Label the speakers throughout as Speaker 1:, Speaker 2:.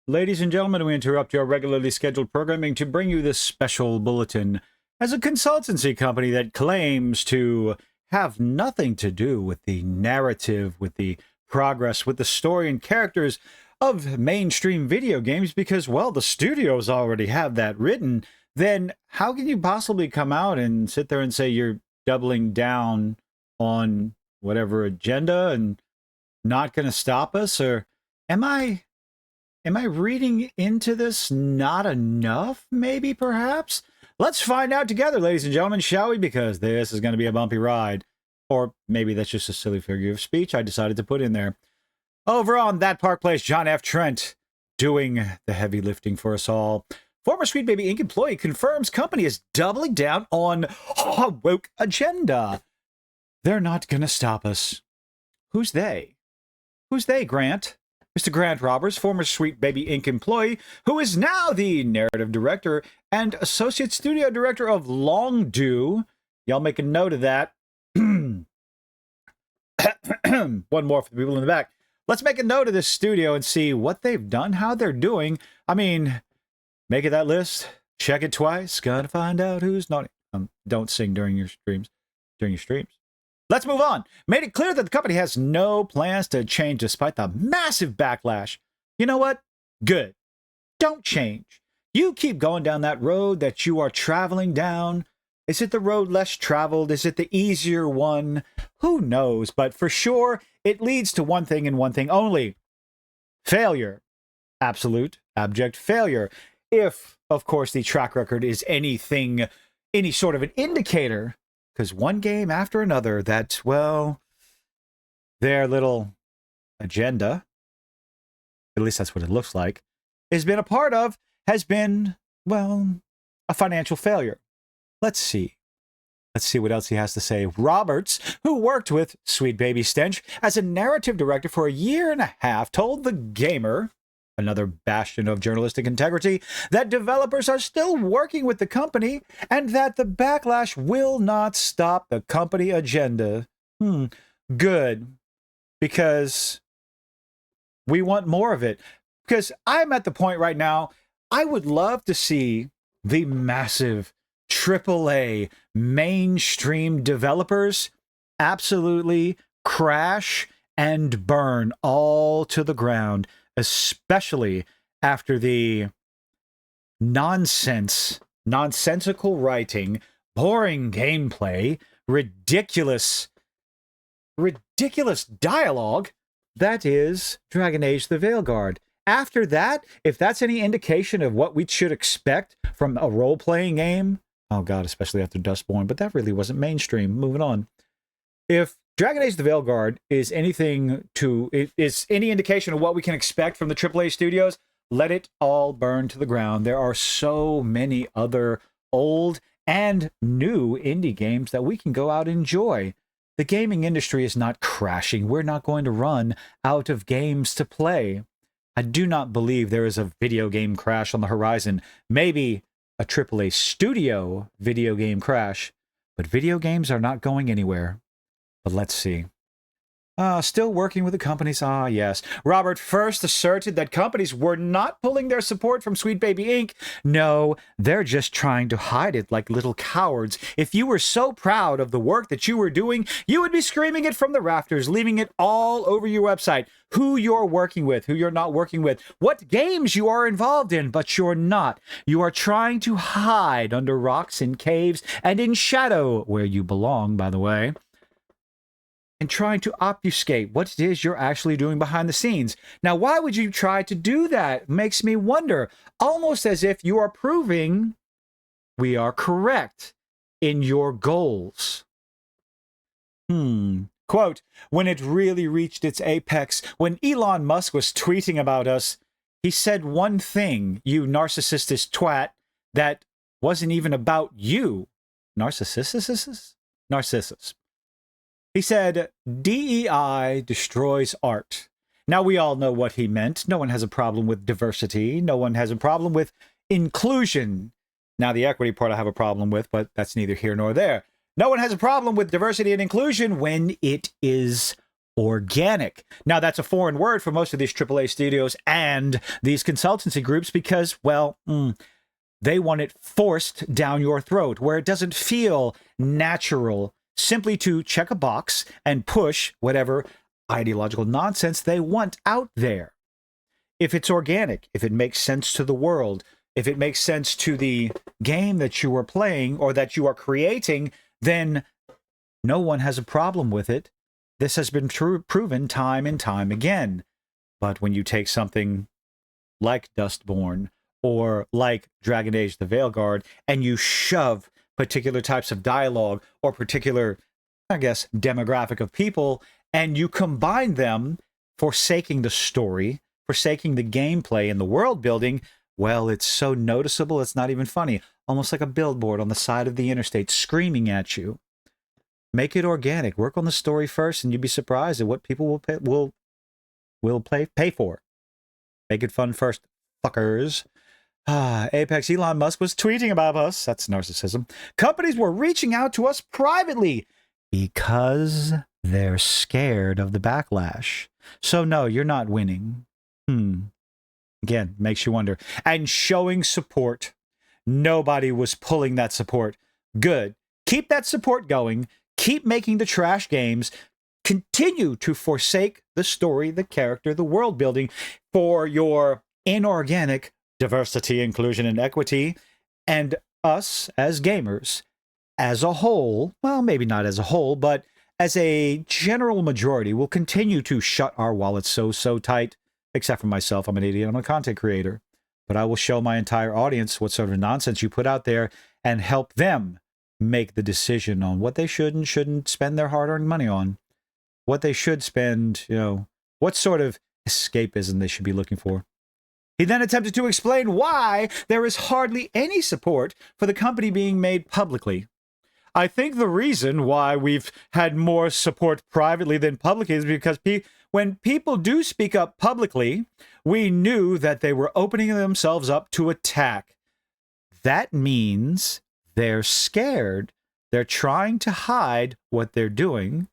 Speaker 1: Ladies and gentlemen, we interrupt your regularly scheduled programming to bring you this special bulletin. As a consultancy company that claims to have nothing to do with the narrative, with the progress, with the story and characters of mainstream video games, because, well, the studios already have that written, then how can you possibly come out and sit there and say you're doubling down on whatever agenda and not going to stop us? Or am I reading into this not enough, maybe, perhaps? Let's find out together, ladies and gentlemen, shall we? Because this is going to be a bumpy ride. Or maybe that's just a silly figure of speech I decided to put in there. Over on That Park Place, John F. Trent doing the heavy lifting for us all. Former Sweet Baby Inc. employee confirms company is doubling down on woke agenda. They're not going to stop us. Who's they? Who's they, Grant? Mr. Grant Roberts, former Sweet Baby Inc. employee, who is now the narrative director and associate studio director of Long Do. Y'all make a note of that. One more for the people in the back. Let's make a note of this studio and see what they've done, how they're doing. I mean, make it that list. Check it twice. Gotta find out who's naughty. Don't sing during your streams. Let's move on. Made it clear that the company has no plans to change despite the massive backlash. You know what? Good. Don't change. You keep going down that road that you are traveling down. Is it the road less traveled? Is it the easier one? Who knows? But for sure, it leads to one thing and one thing only. Failure. Absolute, abject failure. If, of course, the track record is anything, any sort of an indicator. Because one game after another that, well, their little agenda, at least that's what it looks like, has been a part of, has been, well, a financial failure. Let's see. Let's see what else he has to say. Roberts, who worked with Sweet Baby Stench as a narrative director for a year and a half, told The Gamer, another bastion of journalistic integrity, that developers are still working with the company and that the backlash will not stop the company agenda. Good. Because we want more of it. Because I'm at the point right now, I would love to see the massive AAA mainstream developers absolutely crash and burn all to the ground, especially after the nonsensical writing, boring gameplay, ridiculous dialogue that is Dragon Age the Veilguard. After that, if that's any indication of what we should expect from a role-playing game, oh god, especially after Dustborn, but that really wasn't mainstream. Moving on. If Dragon Age the Veilguard is is any indication of what we can expect from the AAA studios, let it all burn to the ground. There are so many other old and new indie games that we can go out and enjoy. The gaming industry is not crashing. We're not going to run out of games to play. I do not believe there is a video game crash on the horizon. Maybe a AAA studio video game crash, but video games are not going anywhere. But let's see. Still working with the companies. Yes. Robert first asserted that companies were not pulling their support from Sweet Baby Inc. No, they're just trying to hide it like little cowards. If you were so proud of the work that you were doing, you would be screaming it from the rafters, leaving it all over your website. Who you're working with, who you're not working with, what games you are involved in, but you're not. You are trying to hide under rocks in caves and in shadow, where you belong, by the way, and trying to obfuscate what it is you're actually doing behind the scenes. Now, why would you try to do that? Makes me wonder. Almost as if you are proving we are correct in your goals. Quote, when it really reached its apex, when Elon Musk was tweeting about us, he said one thing, you narcissistic twat, that wasn't even about you. Narcissus? He said, DEI destroys art. Now, we all know what he meant. No one has a problem with diversity. No one has a problem with inclusion. Now, the equity part I have a problem with, but that's neither here nor there. No one has a problem with diversity and inclusion when it is organic. Now, that's a foreign word for most of these AAA studios and these consultancy groups because, well, they want it forced down your throat where it doesn't feel natural simply to check a box and push whatever ideological nonsense they want out there. If it's organic, if it makes sense to the world, if it makes sense to the game that you are playing or that you are creating, then no one has a problem with it. This has been proven time and time again. But when you take something like Dustborn or like Dragon Age the Veilguard and you shove particular types of dialogue or particular, I guess, demographic of people, and you combine them, forsaking the story, forsaking the gameplay and the world building, well, it's so noticeable, it's not even funny. Almost like a billboard on the side of the interstate screaming at you. Make it organic. Work on the story first, and you'd be surprised at what people will pay for. Make it fun first, fuckers. Apex Elon Musk was tweeting about us. That's narcissism. Companies were reaching out to us privately because they're scared of the backlash. So no, you're not winning. Again, makes you wonder. And showing support. Nobody was pulling that support. Good. Keep that support going. Keep making the trash games. Continue to forsake the story, the character, the world building for your inorganic diversity, inclusion, and equity. And us as gamers, as a whole, well, maybe not as a whole, but as a general majority, will continue to shut our wallets so tight. Except for myself, I'm an idiot, I'm a content creator. But I will show my entire audience what sort of nonsense you put out there and help them make the decision on what they should and shouldn't spend their hard-earned money on. What they should spend, what sort of escapism they should be looking for. He then attempted to explain why there is hardly any support for the company being made publicly. I think the reason why we've had more support privately than publicly is because when people do speak up publicly, we knew that they were opening themselves up to attack. That means they're scared. They're trying to hide what they're doing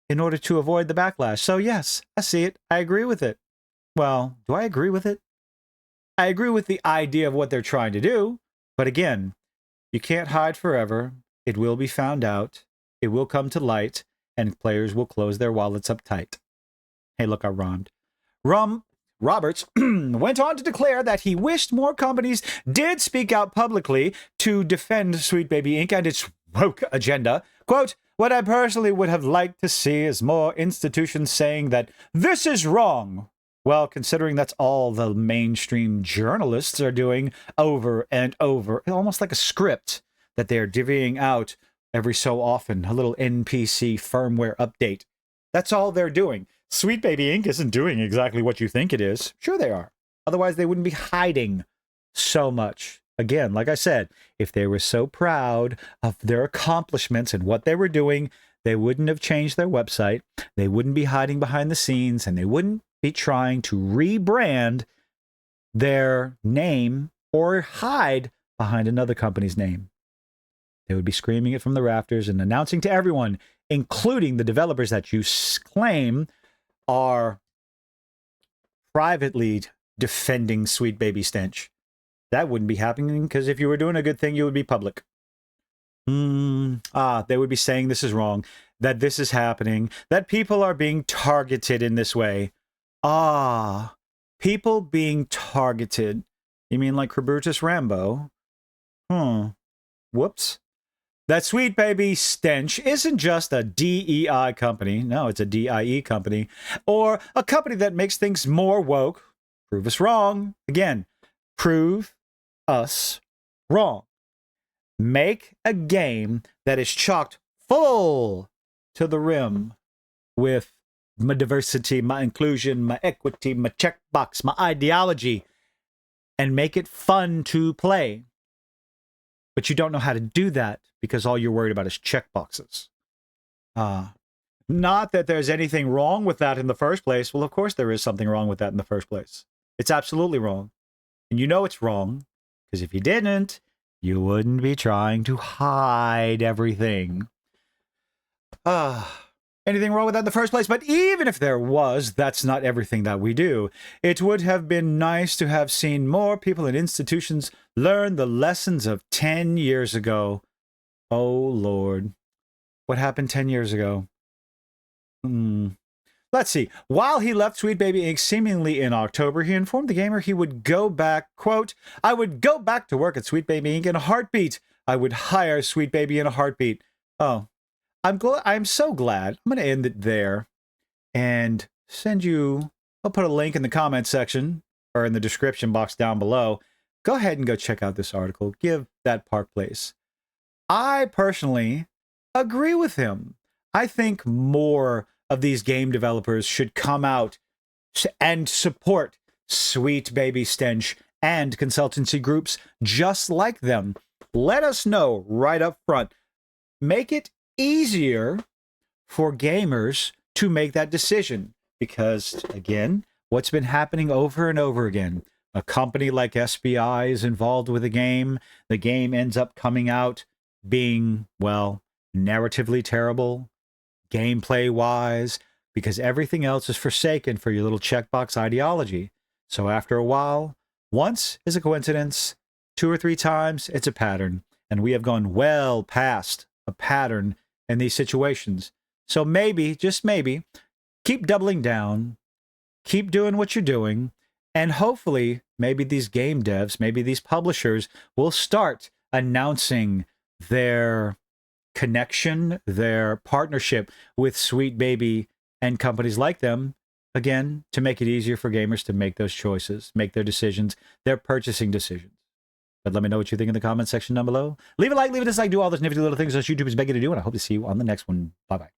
Speaker 1: in order to avoid the backlash. So yes, I see it. I agree with it. Well, do I agree with it? I agree with the idea of what they're trying to do. But again, you can't hide forever. It will be found out. It will come to light. And players will close their wallets up tight. Hey, look, I rhymed. Roberts went on to declare that he wished more companies did speak out publicly to defend Sweet Baby Inc. and its woke agenda. Quote, what I personally would have liked to see is more institutions saying that this is wrong. Well, considering that's all the mainstream journalists are doing over and over, almost like a script that they're divvying out every so often, a little NPC firmware update. That's all they're doing. Sweet Baby Inc. isn't doing exactly what you think it is. Sure they are. Otherwise, they wouldn't be hiding so much. Again, like I said, if they were so proud of their accomplishments and what they were doing, they wouldn't have changed their website. They wouldn't be hiding behind the scenes, and they wouldn't be trying to rebrand their name or hide behind another company's name. They would be screaming it from the rafters and announcing to everyone, including the developers that you claim are privately defending Sweet Baby Stench. That wouldn't be happening because if you were doing a good thing, you would be public. They would be saying this is wrong, that this is happening, that people are being targeted in this way. People being targeted. You mean like Brutus Rambo? Whoops. That Sweet Baby Stench isn't just a DEI company. No, it's a DIE company. Or a company that makes things more woke. Prove us wrong. Again, prove us wrong. Make a game that is chocked full to the rim with my diversity, my inclusion, my equity, my checkbox, my ideology, and make it fun to play. But you don't know how to do that because all you're worried about is checkboxes. Not that there's anything wrong with that in the first place. Well, of course there is something wrong with that in the first place. It's absolutely wrong. And you know it's wrong because if you didn't, you wouldn't be trying to hide everything. anything wrong with that in the first place. But even if there was, that's not everything that we do. It would have been nice to have seen more people and institutions learn the lessons of 10 years ago. Oh, Lord. What happened 10 years ago? Let's see. While he left Sweet Baby Inc. seemingly in October, he informed the gamer he would go back, quote, "I would go back to work at Sweet Baby Inc. in a heartbeat. I would hire Sweet Baby in a heartbeat." Oh, I'm so glad. I'm going to end it there and send you, I'll put a link in the comment section or in the description box down below. Go ahead and go check out this article. Give that Park Place. I personally agree with him. I think more of these game developers should come out and support Sweet Baby Stench and consultancy groups just like them. Let us know right up front. Make it easier for gamers to make that decision. Because, again, what's been happening over and over again, a company like SBI is involved with a game. The game ends up coming out being, well, narratively terrible, gameplay-wise, because everything else is forsaken for your little checkbox ideology. So after a while, once is a coincidence, 2 or 3 times, it's a pattern. And we have gone well past a pattern in these situations. So maybe, just maybe, keep doubling down, keep doing what you're doing, and hopefully maybe these game devs, maybe these publishers will start announcing their connection, their partnership with Sweet Baby and companies like them, again, to make it easier for gamers to make those choices, make their decisions, their purchasing decisions. But let me know what you think in the comment section down below. Leave a like, leave a dislike, do all those nifty little things that YouTube is begging to do, and I hope to see you on the next one. Bye-bye.